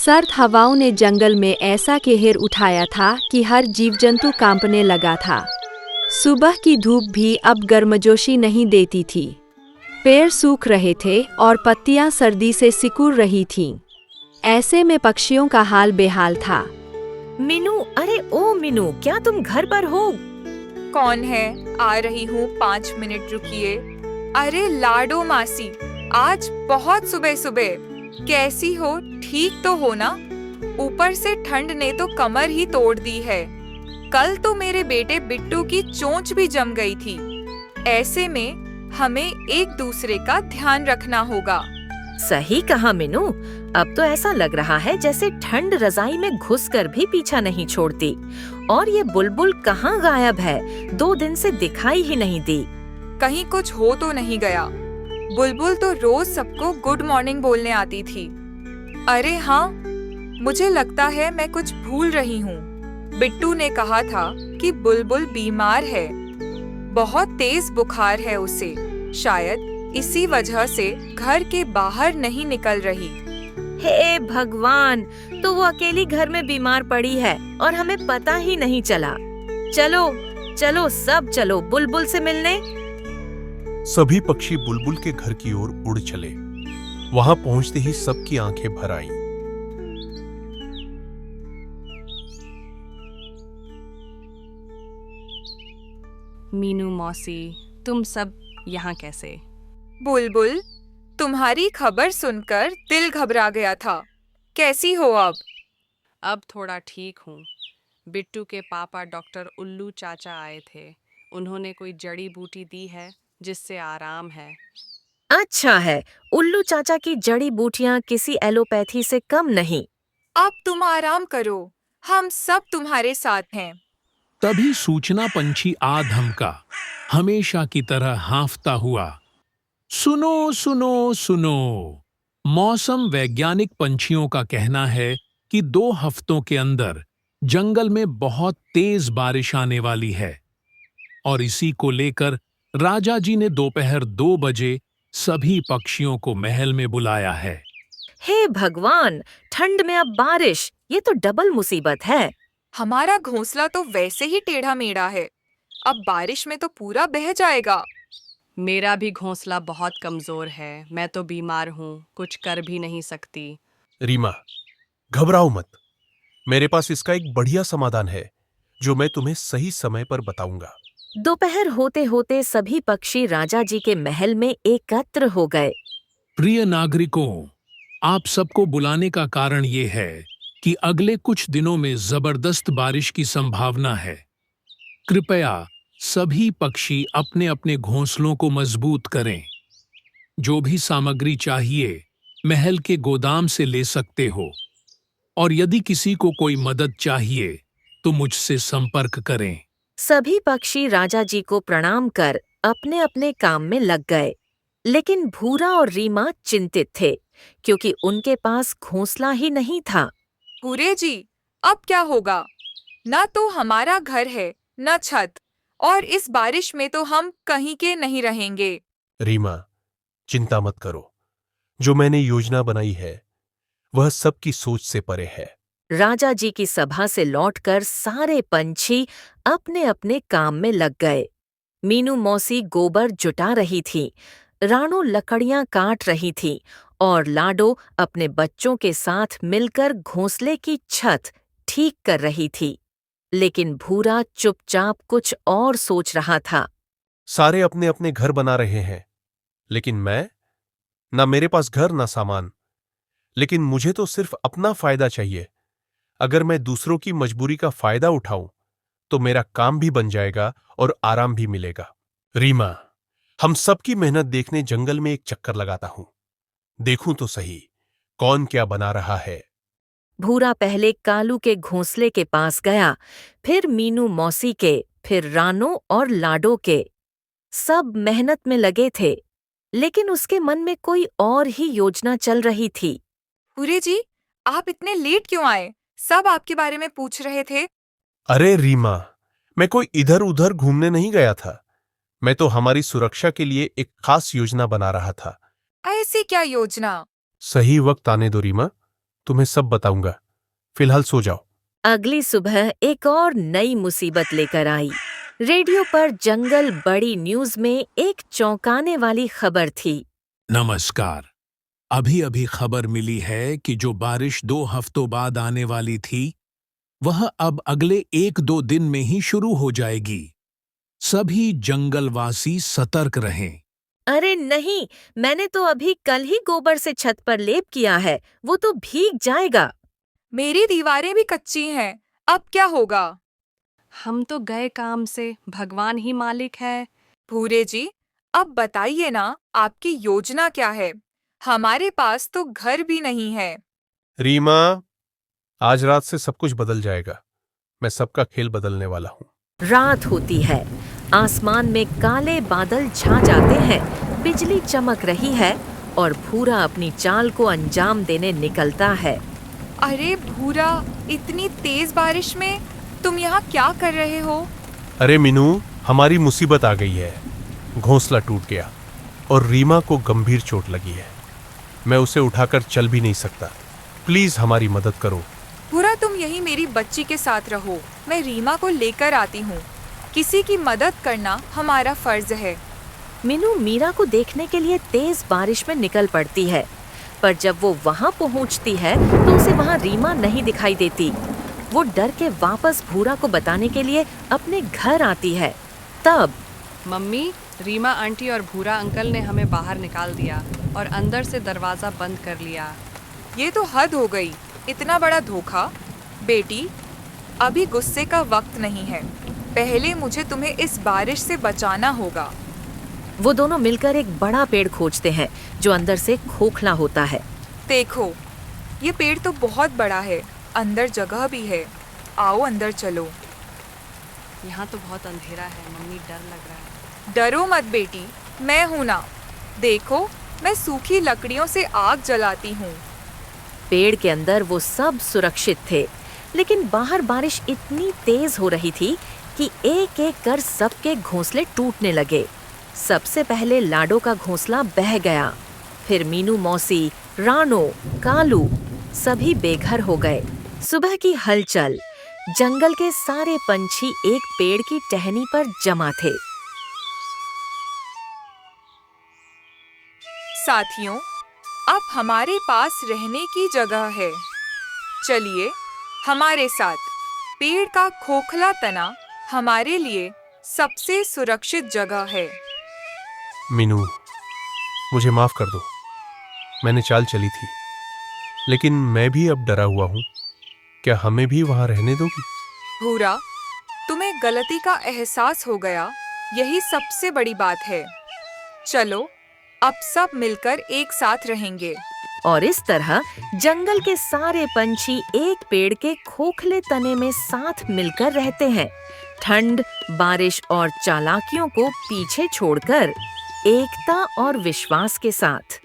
सर्द हवाओं ने जंगल में ऐसा कहर उठाया था कि हर जीव जंतु कांपने लगा था। सुबह की धूप भी अब गर्मजोशी नहीं देती थी। पेड़ सूख रहे थे और पत्तियां सर्दी से सिकुड़ रही थीं। ऐसे में पक्षियों का हाल बेहाल था। मीनू, अरे ओ मीनू, क्या तुम घर पर हो? कौन है? आ रही हूँ, 5 मिनट रुकिए। अरे लाडो मासी, आज बहुत सुबह सुबह। कैसी हो? ठीक तो हो ना? ऊपर से ठंड ने तो कमर ही तोड़ दी है। कल तो मेरे बेटे बिट्टू की चोंच भी जम गई थी। ऐसे में हमें एक दूसरे का ध्यान रखना होगा। सही कहा मीनू। अब तो ऐसा लग रहा है जैसे ठंड रजाई में घुसकर भी पीछा नहीं छोड़ती। और ये बुलबुल कहाँ गायब है? 2 दिन से दिखाई ही नहीं दी। कहीं कुछ हो तो नहीं गया? बुलबुल तो रोज सबको गुड मॉर्निंग बोलने आती थी। अरे हाँ, मुझे लगता है मैं कुछ भूल रही हूँ। बिट्टू ने कहा था कि बुलबुल बीमार है। बहुत तेज बुखार है उसे। शायद इसी वजह से घर के बाहर नहीं निकल रही। हे भगवान, तो वो अकेली घर में बीमार पड़ी है और हमें पता ही नहीं चला। चलो चलो सब चलो बुलबुल से मिलने। सभी पक्षी बुलबुल के घर की ओर उड़ चले। वहां पहुंचते ही सबकी आंखें भर आईं। मीनू मौसी, तुम सब यहाँ कैसे? बुलबुल, तुम्हारी खबर सुनकर दिल घबरा गया था। कैसी हो अब? अब थोड़ा ठीक हूँ। बिट्टू के पापा डॉक्टर उल्लू चाचा आए थे। उन्होंने कोई जड़ी बूटी दी है जिससे आराम है। अच्छा है, उल्लू चाचा की जड़ी बूटियाँ किसी एलोपैथी से कम नहीं। अब तुम आराम करो, हम सब तुम्हारे साथ हैं। तभी सूचना पंछी आ धमका, हमेशा की तरह हांफता हुआ। सुनो सुनो सुनो, मौसम वैज्ञानिक पंछियों का कहना है कि 2 हफ्तों के अंदर जंगल में बहुत तेज बारिश आने वाली है। और इसी को लेकर राजा जी ने दोपहर 2 बजे सभी पक्षियों को महल में बुलाया है। हे भगवान, ठंड में अब बारिश, ये तो डबल मुसीबत है। हमारा घोंसला तो वैसे ही टेढ़ा मेढ़ा है। अब बारिश में तो पूरा बह जाएगा। मेरा भी घोंसला बहुत कमजोर है। मैं तो बीमार हूँ, कुछ कर भी नहीं सकती। रीमा, घबराओ मत। मेरे पास इसका एक बढ़िया समाधान है जो मैं तुम्हें सही समय पर बताऊंगा। दोपहर होते होते सभी पक्षी राजा जी के महल में एकत्र हो गए। प्रिय नागरिकों, आप सबको बुलाने का कारण ये है कि अगले कुछ दिनों में जबरदस्त बारिश की संभावना है। कृपया सभी पक्षी अपने अपने घोंसलों को मजबूत करें। जो भी सामग्री चाहिए महल के गोदाम से ले सकते हो। और यदि किसी को कोई मदद चाहिए तो मुझसे संपर्क करें। सभी पक्षी राजा जी को प्रणाम कर अपने अपने काम में लग गए। लेकिन भूरा और रीमा चिंतित थे क्योंकि उनके पास घोंसला ही नहीं था। पूरे जी, अब क्या होगा? न तो हमारा घर है न छत, और इस बारिश में तो हम कहीं के नहीं रहेंगे। रीमा, चिंता मत करो। जो मैंने योजना बनाई है वह सबकी सोच से परे है। राजा जी की सभा से लौटकर सारे पंछी अपने अपने काम में लग गए। मीनू मौसी गोबर जुटा रही थी, राणो लकड़ियां काट रही थी और लाडो अपने बच्चों के साथ मिलकर घोंसले की छत ठीक कर रही थी। लेकिन भूरा चुपचाप कुछ और सोच रहा था। सारे अपने अपने घर बना रहे हैं, लेकिन मैं? ना मेरे पास घर ना सामान। लेकिन मुझे तो सिर्फ अपना फायदा चाहिए। अगर मैं दूसरों की मजबूरी का फायदा उठाऊं तो मेरा काम भी बन जाएगा और आराम भी मिलेगा। रीमा, हम सबकी मेहनत देखने जंगल में एक चक्कर लगाता हूं। देखूं तो सही कौन क्या बना रहा है। भूरा पहले कालू के घोंसले के पास गया, फिर मीनू मौसी के, फिर रानो और लाडो के। सब मेहनत में लगे थे, लेकिन उसके मन में कोई और ही योजना चल रही थी। पूरे जी, आप इतने लेट क्यों आए? सब आपके बारे में पूछ रहे थे। अरे रीमा, मैं कोई इधर उधर घूमने नहीं गया था। मैं तो हमारी सुरक्षा के लिए एक खास योजना बना रहा था। ऐसी क्या योजना? सही वक्त आने दो रीमा, तुम्हें सब बताऊंगा। फिलहाल सो जाओ। अगली सुबह एक और नई मुसीबत लेकर आई। रेडियो पर जंगल बड़ी न्यूज में एक चौंकाने वाली खबर थी। नमस्कार। अभी अभी खबर मिली है कि जो बारिश 2 हफ्तों बाद आने वाली थी वह अब अगले 1-2 दिन में ही शुरू हो जाएगी। सभी जंगलवासी सतर्क रहें। अरे नहीं, मैंने तो अभी कल ही गोबर से छत पर लेप किया है, वो तो भीग जाएगा। मेरी दीवारें भी कच्ची हैं, अब क्या होगा? हम तो गए काम से, भगवान ही मालिक है। भूरे जी, अब बताइए ना, आपकी योजना क्या है? हमारे पास तो घर भी नहीं है। रीमा, आज रात से सब कुछ बदल जाएगा। मैं सबका खेल बदलने वाला हूँ। रात होती है, आसमान में काले बादल छा जाते हैं, बिजली चमक रही है और भूरा अपनी चाल को अंजाम देने निकलता है। अरे भूरा, इतनी तेज बारिश में तुम यहाँ क्या कर रहे हो? अरे मीनू, हमारी मुसीबत आ गई है। घोंसला टूट गया और रीमा को गंभीर चोट लगी है। मैं उसे उठाकर चल भी नहीं सकता। प्लीज हमारी मदद करो। भूरा, तुम यही मेरी बच्ची के साथ रहो, मैं रीमा को लेकर आती हूँ। किसी की मदद करना हमारा फर्ज है। मीनू मीरा को देखने के लिए तेज बारिश में निकल पड़ती है, पर जब वो वहाँ पहुँचती है तो उसे वहाँ रीमा नहीं दिखाई देती। वो डर के वापस भूरा को बताने के लिए अपने घर आती है। तब मम्मी, रीमा आंटी और भूरा अंकल ने हमें बाहर निकाल दिया और अंदर से दरवाज़ा बंद कर लिया। ये तो हद हो गई, इतना बड़ा धोखा। बेटी, अभी गुस्से का वक्त नहीं है, पहले मुझे तुम्हें इस बारिश से बचाना होगा। वो दोनों मिलकर एक बड़ा पेड़ खोजते हैं जो अंदर से खोखला होता है। देखो, ये पेड़ तो बहुत बड़ा है, अंदर जगह भी है। आओ अंदर चलो। यहाँ तो बहुत अंधेरा है मम्मी, डर लग रहा है। डरो मत बेटी, मैं हूं ना। देखो, मैं सूखी लकड़ियों से आग जलाती हूँ। पेड़ के अंदर वो सब सुरक्षित थे, लेकिन बाहर बारिश इतनी तेज हो रही थी कि एक एक कर सबके घोंसले टूटने लगे। सबसे पहले लाडो का घोंसला बह गया, फिर मीनू मौसी, रानो, कालू सभी बेघर हो गए। सुबह की हलचल, जंगल के सारे पंछी एक पेड़ की टहनी पर जमा थे। साथियों, अब हमारे पास रहने की जगह है। चलिए हमारे साथ। पेड़ का खोखला तना हमारे लिए सबसे सुरक्षित जगह है। मीनू, मुझे माफ कर दो। मैंने चाल चली थी, लेकिन मैं भी अब डरा हुआ हूँ। क्या हमें भी वहां रहने दोगी? भूरा, तुम्हें गलती का एहसास हो गया, यही सबसे बड़ी बात है। चलो, अब सब मिलकर एक साथ रहेंगे। और इस तरह जंगल के सारे पंछी एक पेड़ के खोखले तने में साथ मिलकर रहते हैं, ठंड, बारिश और चालाकियों को पीछे छोड़कर, एकता और विश्वास के साथ।